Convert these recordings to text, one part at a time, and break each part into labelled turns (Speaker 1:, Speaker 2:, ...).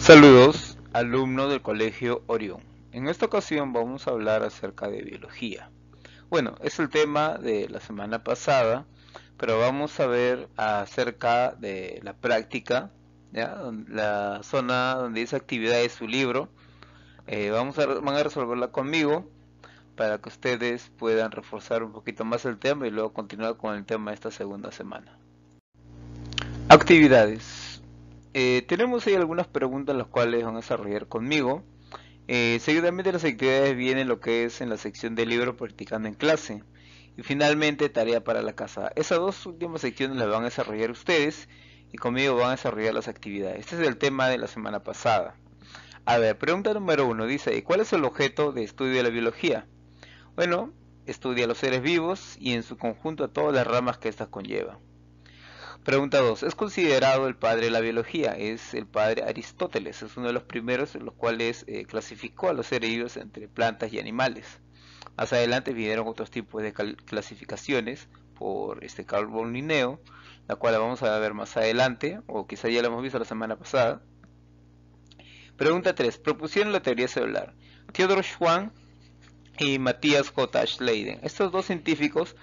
Speaker 1: Saludos, alumno del Colegio Orión. En esta ocasión vamos a hablar acerca de biología. Bueno, es el tema de la semana pasada, pero vamos a ver acerca de la práctica, ¿ya? La zona donde dice actividad de su libro. Van a resolverla conmigo para que ustedes puedan reforzar un poquito más el tema y luego continuar con el tema de esta segunda semana. Actividades. Tenemos ahí algunas preguntas las cuales van a desarrollar conmigo. Seguidamente las actividades vienen lo que es en la sección de libro practicando en clase. Y finalmente tarea para la casa. Esas dos últimas secciones las van a desarrollar ustedes y conmigo van a desarrollar las actividades. Este es el tema de la semana pasada. A ver, pregunta número 1 dice, ¿y cuál es el objeto de estudio de la biología? Bueno, estudia a los seres vivos y en su conjunto a todas las ramas que éstas conllevan. Pregunta 2. ¿Es considerado el padre de la biología? Es el padre Aristóteles. Es uno de los primeros en los cuales clasificó a los seres vivos entre plantas y animales. Más adelante vinieron otros tipos de clasificaciones por Carl von Linneo, la cual la vamos a ver más adelante, o quizá ya la hemos visto la semana pasada. Pregunta 3. Propusieron la teoría celular. Theodor Schwann y Matthias J. Schleiden. Estos dos científicos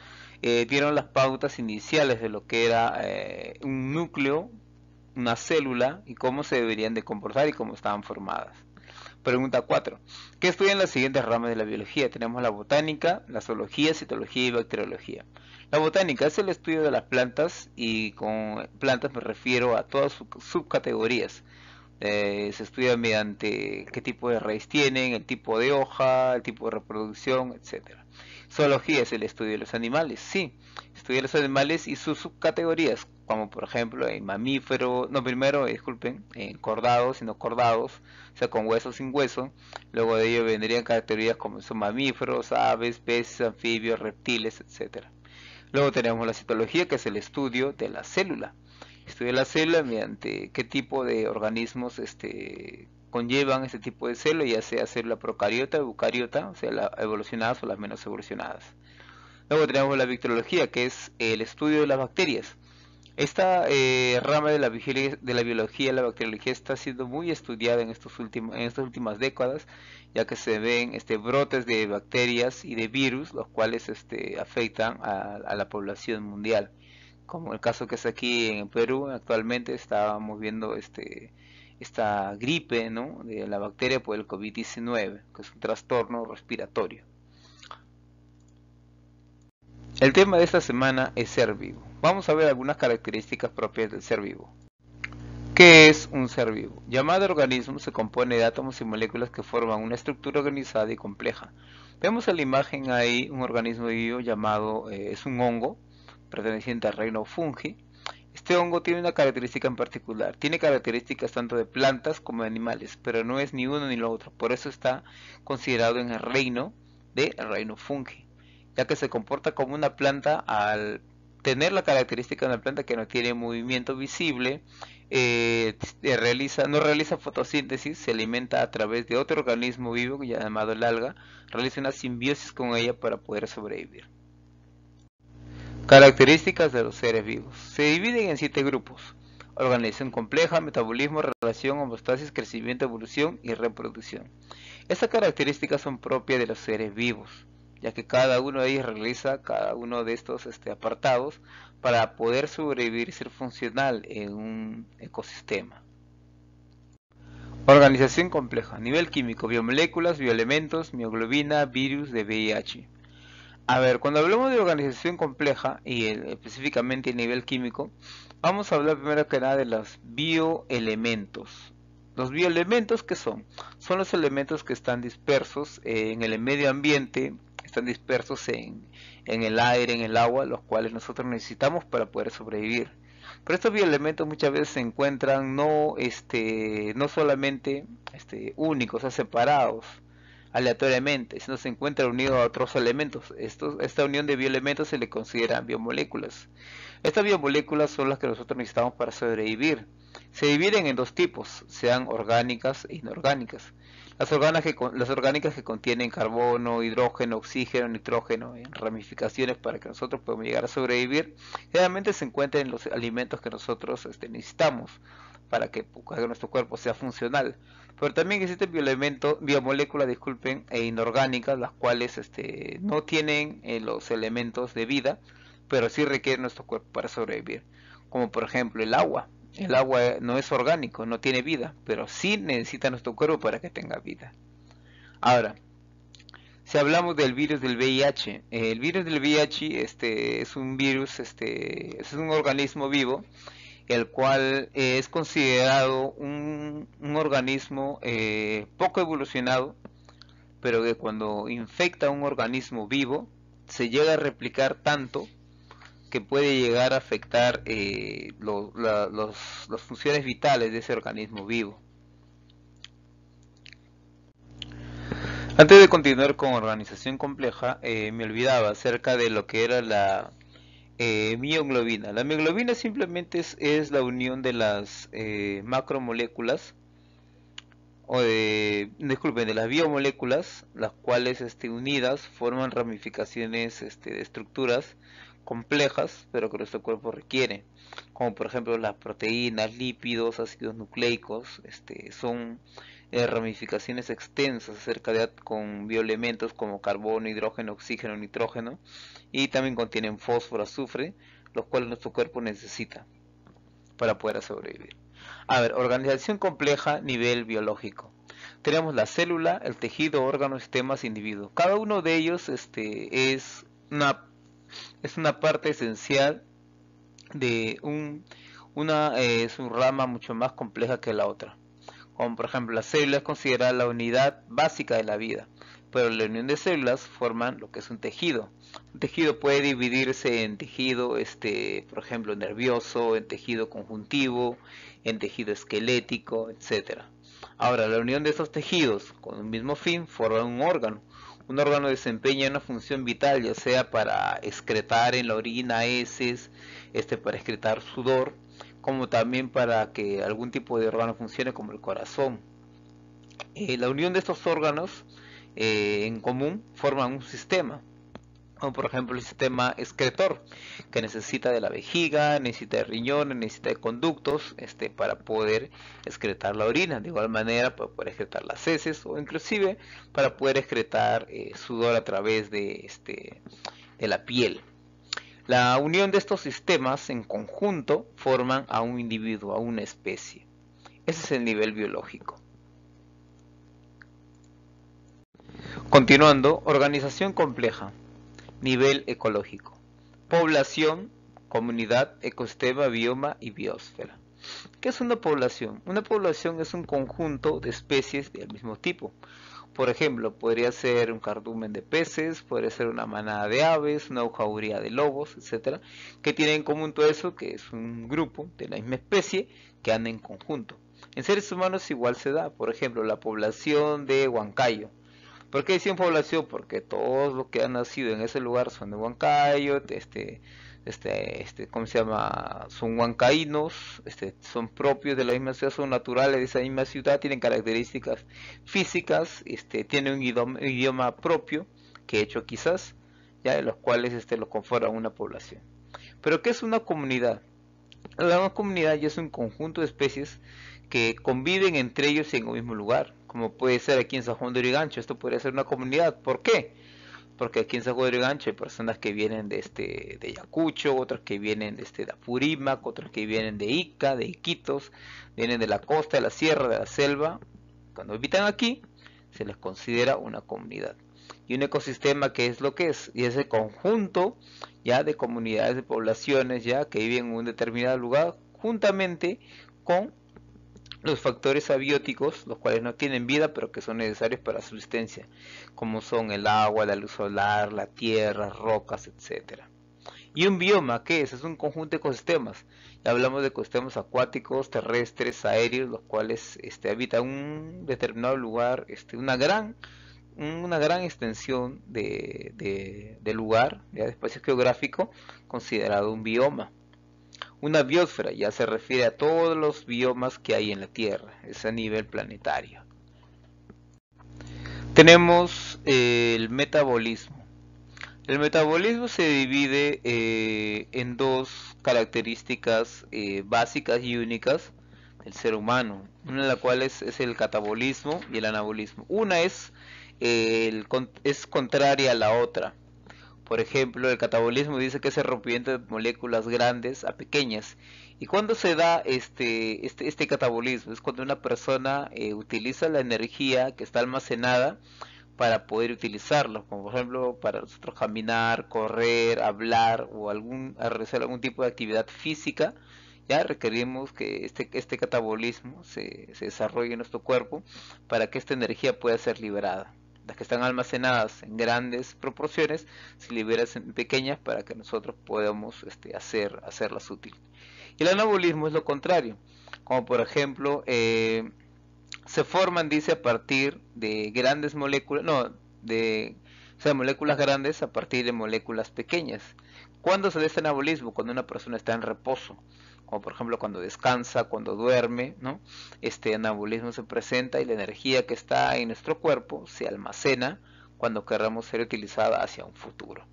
Speaker 1: dieron las pautas iniciales de lo que era un núcleo, una célula y cómo se deberían de comportar y cómo estaban formadas. Pregunta 4. ¿Qué estudian las siguientes ramas de la biología? Tenemos la botánica, la zoología, citología y bacteriología. La botánica es el estudio de las plantas y con plantas me refiero a todas sus subcategorías. Se estudia mediante qué tipo de raíz tienen, el tipo de hoja, el tipo de reproducción, etcétera. Zoología es el estudio de los animales, sí, estudia los animales y sus subcategorías, como por ejemplo en mamíferos, no primero, disculpen, en cordados y no cordados, o sea con hueso o sin hueso, luego de ello vendrían categorías como son mamíferos, aves, peces, anfibios, reptiles, etcétera. Luego tenemos la citología, que es el estudio de la célula. Estudia la célula mediante qué tipo de organismos conllevan este tipo de célula, ya sea célula procariota o eucariota, o sea, las evolucionadas o las menos evolucionadas. Luego tenemos la bacteriología, que es el estudio de las bacterias. Esta rama de la biología, la bacteriología, está siendo muy estudiada en estas últimas décadas, ya que se ven brotes de bacterias y de virus, los cuales afectan a la población mundial. Como el caso que es aquí en Perú, actualmente estábamos viendo esta gripe, ¿no?, de la bacteria por el COVID-19, que es un trastorno respiratorio. El tema de esta semana es ser vivo. Vamos a ver algunas características propias del ser vivo. ¿Qué es un ser vivo? Llamado organismo se compone de átomos y moléculas que forman una estructura organizada y compleja. Vemos en la imagen ahí un organismo vivo llamado, es un hongo, perteneciente al reino fungi. Este hongo tiene una característica en particular. Tiene características tanto de plantas como de animales, pero no es ni uno ni lo otro. Por eso está considerado en el reino fungi, ya que se comporta como una planta al tener la característica de una planta que no tiene movimiento visible, no realiza fotosíntesis, se alimenta a través de otro organismo vivo llamado el alga, realiza una simbiosis con ella para poder sobrevivir. Características de los seres vivos. Se dividen en 7 grupos: organización compleja, metabolismo, relación, homeostasis, crecimiento, evolución y reproducción. Estas características son propias de los seres vivos, ya que cada uno de ellos realiza cada uno de estos apartados para poder sobrevivir y ser funcional en un ecosistema. Organización compleja. Nivel químico: biomoléculas, bioelementos, mioglobina, virus de VIH. A ver, cuando hablamos de organización compleja y específicamente a nivel químico, vamos a hablar primero que nada de los bioelementos. Los bioelementos, ¿qué son? Son los elementos que están dispersos en el medio ambiente, están dispersos en el aire, en el agua, los cuales nosotros necesitamos para poder sobrevivir. Pero estos bioelementos muchas veces se encuentran no solamente únicos, o sea, separados aleatoriamente, sino se encuentran unidos a otros elementos. Esta unión de bioelementos se le considera biomoléculas. Estas biomoléculas son las que nosotros necesitamos para sobrevivir. Se dividen en 2 tipos, sean orgánicas e inorgánicas. Las orgánicas que contienen carbono, hidrógeno, oxígeno, nitrógeno en ramificaciones para que nosotros podamos llegar a sobrevivir, generalmente se encuentran en los alimentos que nosotros necesitamos. para que nuestro cuerpo sea funcional. Pero también existen biomoléculas, disculpen, inorgánicas, las cuales no tienen los elementos de vida, pero sí requieren nuestro cuerpo para sobrevivir. Como por ejemplo el agua. El agua no es orgánico, no tiene vida, pero sí necesita nuestro cuerpo para que tenga vida. Ahora, si hablamos del virus del VIH, el virus del VIH es un virus, es un organismo vivo, el cual es considerado un organismo poco evolucionado, pero que cuando infecta a un organismo vivo se llega a replicar tanto que puede llegar a afectar las funciones vitales de ese organismo vivo. Antes de continuar con organización compleja, me olvidaba acerca de lo que era la mioglobina. La mioglobina simplemente es la unión de las macromoléculas, disculpen, de las biomoléculas, las cuales unidas forman ramificaciones de estructuras complejas, pero que nuestro cuerpo requiere, como por ejemplo las proteínas, lípidos, ácidos nucleicos, son ramificaciones extensas con bioelementos como carbono, hidrógeno, oxígeno, nitrógeno, y también contienen fósforo, azufre, los cuales nuestro cuerpo necesita para poder sobrevivir. A ver, organización compleja, nivel biológico. Tenemos la célula, el tejido, órganos, sistemas, individuos. Cada uno de ellos es una parte esencial de su rama mucho más compleja que la otra. Como por ejemplo, la célula es considerada la unidad básica de la vida, pero la unión de células forman lo que es un tejido. Un tejido puede dividirse en tejido, por ejemplo, nervioso, en tejido conjuntivo, en tejido esquelético, etcétera. Ahora, la unión de estos tejidos con un mismo fin forma un órgano. Un órgano desempeña una función vital, ya sea para excretar en la orina heces, para excretar sudor, como también para que algún tipo de órgano funcione, como el corazón. La unión de estos órganos en común forman un sistema, como por ejemplo el sistema excretor, que necesita de la vejiga, necesita de riñones, necesita de conductos para poder excretar la orina, de igual manera para poder excretar las heces, o inclusive para poder excretar sudor a través de la piel. La unión de estos sistemas en conjunto forman a un individuo, a una especie. Ese es el nivel biológico. Continuando, organización compleja. Nivel ecológico. Población, comunidad, ecosistema, bioma y biosfera. ¿Qué es una población? Una población es un conjunto de especies del mismo tipo. Por ejemplo, podría ser un cardumen de peces, podría ser una manada de aves, una jauría de lobos, etcétera, que tienen en común todo eso, que es un grupo de la misma especie que anda en conjunto. En seres humanos igual se da, por ejemplo, la población de Huancayo. ¿Por qué decían población? Porque todos los que han nacido en ese lugar son de Huancayo, ¿cómo se llama? Son huancaínos, son propios de la misma ciudad, son naturales de esa misma ciudad, tienen características físicas, tienen un idioma propio, que he hecho quizás, ya de los cuales los conforman una población. Pero ¿qué es una comunidad? La comunidad ya es un conjunto de especies que conviven entre ellos en un mismo lugar, como puede ser aquí en San Juan de Origancho. Esto podría ser una comunidad. ¿Por qué? Porque aquí en San Juan de Origancho hay personas que vienen de Ayacucho, otras que vienen de Apurímac, otras que vienen de Ica, de Iquitos, vienen de la costa, de la sierra, de la selva. Cuando habitan aquí, se les considera una comunidad. Y un ecosistema, ¿qué es lo que es? Y es el conjunto ya de comunidades, de poblaciones ya que viven en un determinado lugar, juntamente con los factores abióticos, los cuales no tienen vida pero que son necesarios para su subsistencia, como son el agua, la luz solar, la tierra, rocas, etcétera. Y un bioma, ¿qué es? Es un conjunto de ecosistemas. Ya hablamos de ecosistemas acuáticos, terrestres, aéreos, los cuales habitan un determinado lugar, una gran extensión de lugar, de espacio geográfico, considerado un bioma. Una biosfera ya se refiere a todos los biomas que hay en la Tierra, es a nivel planetario. Tenemos el metabolismo. El metabolismo se divide en dos características básicas y únicas del ser humano, una de las cuales es el catabolismo y el anabolismo. Una es contraria a la otra. Por ejemplo, el catabolismo dice que es el rompimiento de moléculas grandes a pequeñas. ¿Y cuando se da este catabolismo? Es cuando una persona utiliza la energía que está almacenada para poder utilizarlo, como por ejemplo para nosotros caminar, correr, hablar o realizar algún tipo de actividad física. Ya requerimos que este catabolismo se desarrolle en nuestro cuerpo para que esta energía pueda ser liberada. Las que están almacenadas en grandes proporciones se liberan en pequeñas para que nosotros podamos hacerlas útiles. Y el anabolismo es lo contrario, como por ejemplo se forman, dice, a partir de grandes moléculas, no, o sea, moléculas grandes a partir de moléculas pequeñas. ¿Cuándo se da este anabolismo? Cuando una persona está en reposo, como por ejemplo cuando descansa, cuando duerme, ¿no? Este anabolismo se presenta y la energía que está en nuestro cuerpo se almacena cuando queramos ser utilizada hacia un futuro.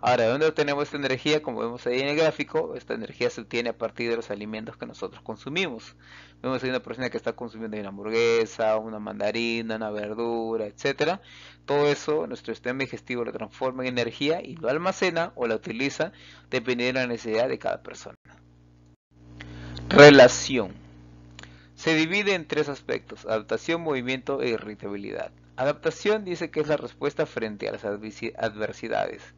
Speaker 1: Ahora, ¿de dónde obtenemos esta energía? Como vemos ahí en el gráfico, esta energía se obtiene a partir de los alimentos que nosotros consumimos. Vemos ahí una persona que está consumiendo una hamburguesa, una mandarina, una verdura, etcétera. Todo eso, nuestro sistema digestivo lo transforma en energía y lo almacena o la utiliza dependiendo de la necesidad de cada persona. Relación. Se divide en tres aspectos: adaptación, movimiento e irritabilidad. Adaptación dice que es la respuesta frente a las adversidades.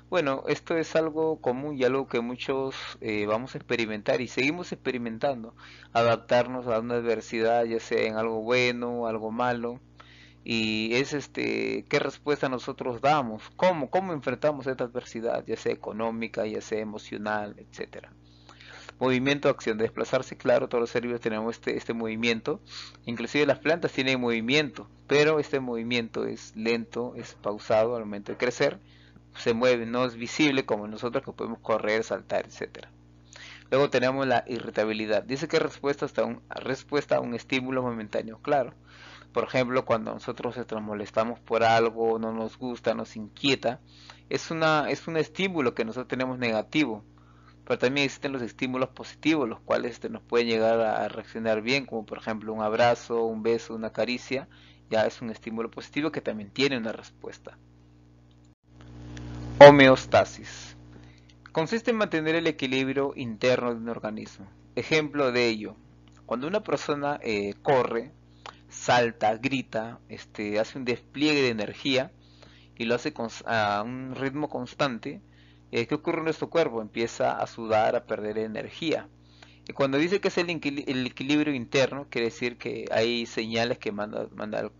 Speaker 1: Bueno, esto es algo común y algo que muchos vamos a experimentar y seguimos experimentando, adaptarnos a una adversidad, ya sea en algo bueno, algo malo, y es qué respuesta nosotros damos, cómo enfrentamos esta adversidad, ya sea económica, ya sea emocional, etcétera. Movimiento, acción, desplazarse, claro, todos los seres vivos tenemos este movimiento, inclusive las plantas tienen movimiento, pero este movimiento es lento, es pausado al momento de crecer, se mueve, no es visible como nosotros que podemos correr, saltar, etcétera. Luego tenemos la irritabilidad. Dice que es respuesta a un estímulo momentáneo, claro. Por ejemplo, cuando nosotros nos molestamos por algo, no nos gusta, nos inquieta, es un estímulo que nosotros tenemos negativo. Pero también existen los estímulos positivos, los cuales nos pueden llegar a reaccionar bien, como por ejemplo un abrazo, un beso, una caricia. Ya es un estímulo positivo que también tiene una respuesta. Homeostasis. Consiste en mantener el equilibrio interno de un organismo. Ejemplo de ello: cuando una persona corre, salta, grita, hace un despliegue de energía y lo hace a un ritmo constante, ¿qué ocurre en nuestro cuerpo? Empieza a sudar, a perder energía. Y cuando dice que es el equilibrio interno, quiere decir que hay señales que manda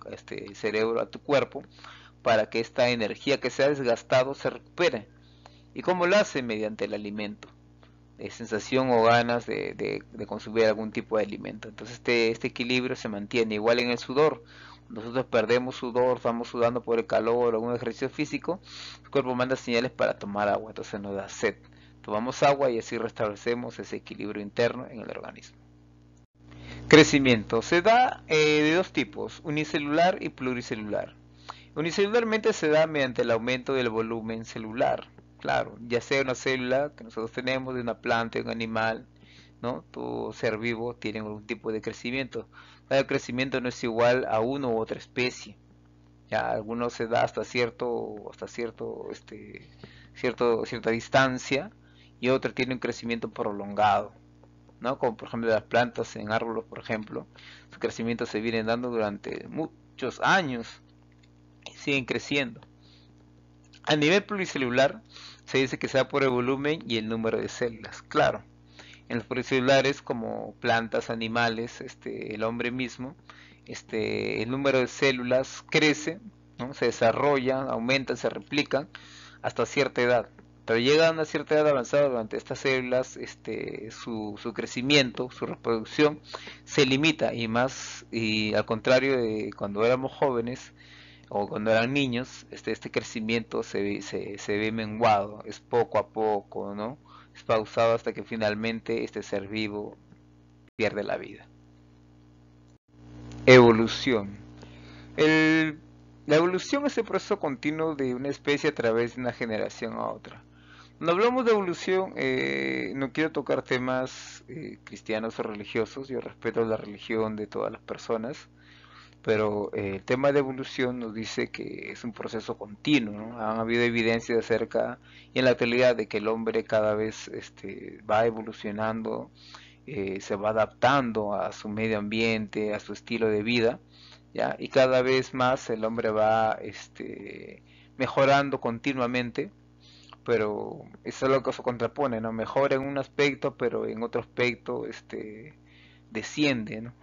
Speaker 1: el cerebro a tu cuerpo para que esta energía que se ha desgastado se recupere. ¿Y cómo lo hace? Mediante el alimento, sensación o ganas de consumir algún tipo de alimento. Entonces este equilibrio se mantiene. Igual en el sudor. Nosotros perdemos sudor, estamos sudando por el calor o algún ejercicio físico, el cuerpo manda señales para tomar agua, entonces nos da sed. Tomamos agua y así restablecemos ese equilibrio interno en el organismo. Crecimiento. Se da de dos tipos: unicelular y pluricelular. Unicelularmente se da mediante el aumento del volumen celular. Claro, ya sea una célula que nosotros tenemos de una planta, de un animal, ¿no? Todo ser vivo tiene algún tipo de crecimiento. Cada crecimiento no es igual a uno u otra especie. Ya algunos se da cierta distancia, y otro tiene un crecimiento prolongado, ¿no? Como por ejemplo las plantas en árboles, por ejemplo, su crecimiento se viene dando durante muchos años y siguen creciendo. A nivel pluricelular se dice que se da por el volumen y el número de células. Claro, en los pluricelulares, como plantas, animales, el hombre mismo, el número de células crece, ¿no? Se desarrolla, aumenta, se replican hasta cierta edad. Pero llega a una cierta edad avanzada durante estas células, su crecimiento, su reproducción se limita, y al contrario de cuando éramos jóvenes o cuando eran niños, este crecimiento se ve menguado, es poco a poco, ¿no? Es pausado hasta que finalmente este ser vivo pierde la vida. Evolución. La evolución es el proceso continuo de una especie a través de una generación a otra. Cuando hablamos de evolución, no quiero tocar temas cristianos o religiosos. Yo respeto la religión de todas las personas, pero el tema de evolución nos dice que es un proceso continuo, ¿no? Han habido evidencias acerca y en la actualidad de que el hombre cada vez va evolucionando, se va adaptando a su medio ambiente, a su estilo de vida, ¿ya? Y cada vez más el hombre va mejorando continuamente, pero eso es lo que se contrapone, ¿no? Mejora en un aspecto, pero en otro aspecto desciende, ¿no?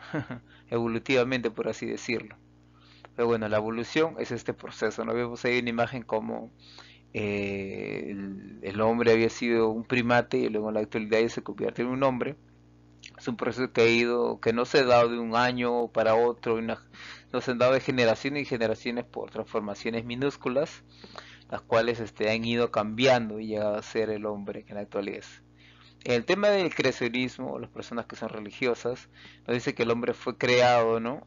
Speaker 1: Evolutivamente, por así decirlo. Pero bueno, la evolución es este proceso, ¿no? Vemos ahí una imagen como el hombre había sido un primate y luego en la actualidad ya se convierte en un hombre. Es un proceso que ha ido, que no se ha dado de un año para otro, no se han dado de generaciones y generaciones por transformaciones minúsculas, las cuales han ido cambiando y llegado a ser el hombre que en la actualidad es. El tema del creacionismo, las personas que son religiosas, nos dice que el hombre fue creado, ¿no?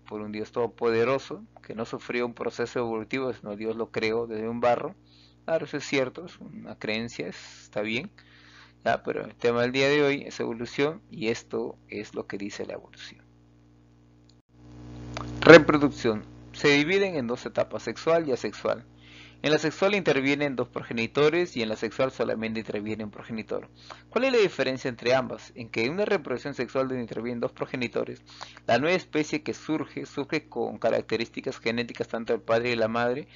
Speaker 1: Por un Dios todopoderoso, que no sufrió un proceso evolutivo, sino Dios lo creó desde un barro. Claro, eso es cierto, es una creencia, está bien, ¿ya? Pero el tema del día de hoy es evolución y esto es lo que dice la evolución. Reproducción. Se dividen en dos etapas, sexual y asexual. En la sexual intervienen dos progenitores y en la sexual solamente interviene un progenitor. ¿Cuál es la diferencia entre ambas? En que en una reproducción sexual donde intervienen dos progenitores, la nueva especie que surge con características genéticas tanto del padre y la madre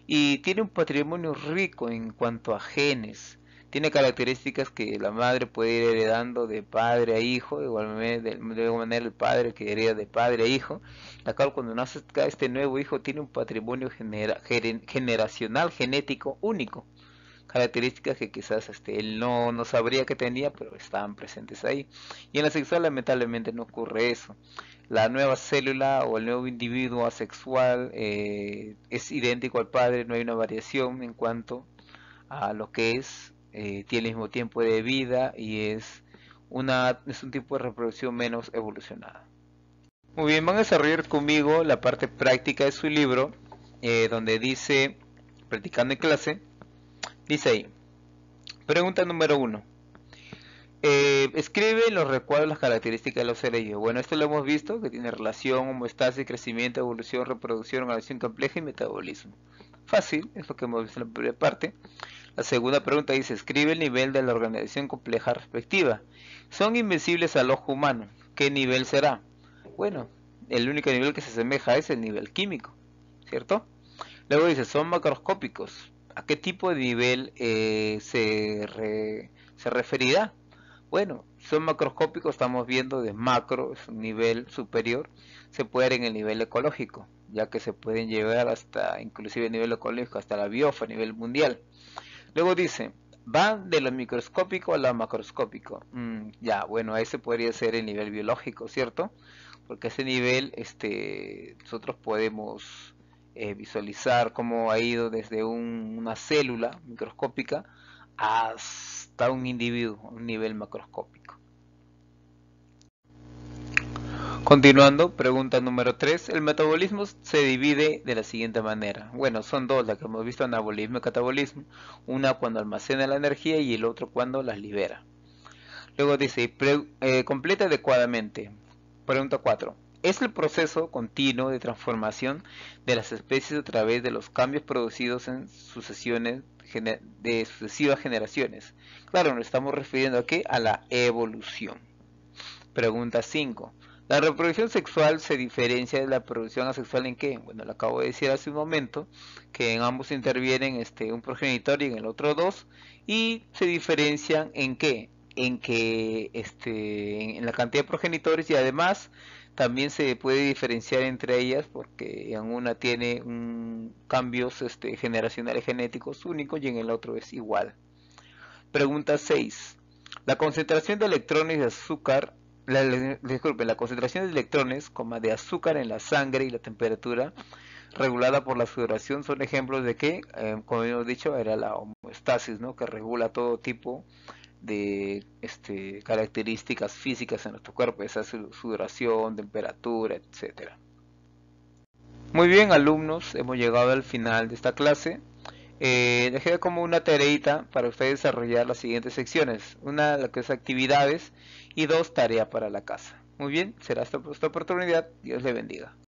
Speaker 1: y tiene un patrimonio rico en cuanto a genes. Tiene características que la madre puede ir heredando de padre a hijo, de igual manera el padre que hereda de padre a hijo. Acá cuando nace este nuevo hijo tiene un patrimonio generacional, genético único. Características que quizás él no sabría que tenía, pero estaban presentes ahí. Y en la sexual lamentablemente no ocurre eso. La nueva célula o el nuevo individuo asexual es idéntico al padre, no hay una variación en cuanto a lo que es, tiene el mismo tiempo de vida y es un tipo de reproducción menos evolucionada. Muy bien, van a desarrollar conmigo la parte práctica de su libro, donde dice, practicando en clase, dice ahí, pregunta número 1. Escribe los recuadros las características de los seres vivos. Bueno, esto lo hemos visto, que tiene relación, homeostasis, crecimiento, evolución, reproducción, organización compleja y metabolismo. Fácil, es lo que hemos visto en la primera parte. La segunda pregunta dice, escribe el nivel de la organización compleja respectiva. Son invisibles al ojo humano. ¿Qué nivel será? Bueno, el único nivel que se asemeja es el nivel químico, ¿cierto? Luego dice, son macroscópicos. ¿A qué tipo de nivel se referirá? Bueno, son macroscópicos, estamos viendo de macro, es un nivel superior, se puede ir en el nivel ecológico, ya que se pueden llevar hasta, inclusive el nivel ecológico, hasta la biofa a nivel mundial. Luego dice, van de lo microscópico a lo macroscópico. Ya, bueno, ese podría ser el nivel biológico, ¿cierto? Porque a ese nivel nosotros podemos visualizar cómo ha ido desde una célula microscópica hasta un individuo, un nivel macroscópico. Continuando, pregunta número 3. El metabolismo se divide de la siguiente manera. Bueno, son dos las que hemos visto, anabolismo y catabolismo. Una cuando almacena la energía y el otro cuando las libera. Luego dice, completa adecuadamente. Pregunta 4. ¿Es el proceso continuo de transformación de las especies a través de los cambios producidos en de sucesivas generaciones? Claro, nos estamos refiriendo aquí a la evolución. Pregunta 5. ¿La reproducción sexual se diferencia de la reproducción asexual en qué? Bueno, lo acabo de decir hace un momento, que en ambos intervienen un progenitor y en el otro dos, y se diferencian en qué? En que en la cantidad de progenitores y además también se puede diferenciar entre ellas porque en una tiene cambios generacionales genéticos únicos y en el otro es igual. Pregunta 6. La concentración de electrones de azúcar, la concentración de electrones, de azúcar en la sangre y la temperatura regulada por la sudoración son ejemplos de que, como hemos dicho, era la homeostasis, ¿no? Que regula todo tipo de características físicas en nuestro cuerpo, esa sudoración, temperatura, etcétera. Muy bien, alumnos, hemos llegado al final de esta clase. Dejé como una tareita para usted desarrollar las siguientes secciones. Una, lo que es actividades, y dos, tarea para la casa. Muy bien, será esta oportunidad. Dios le bendiga.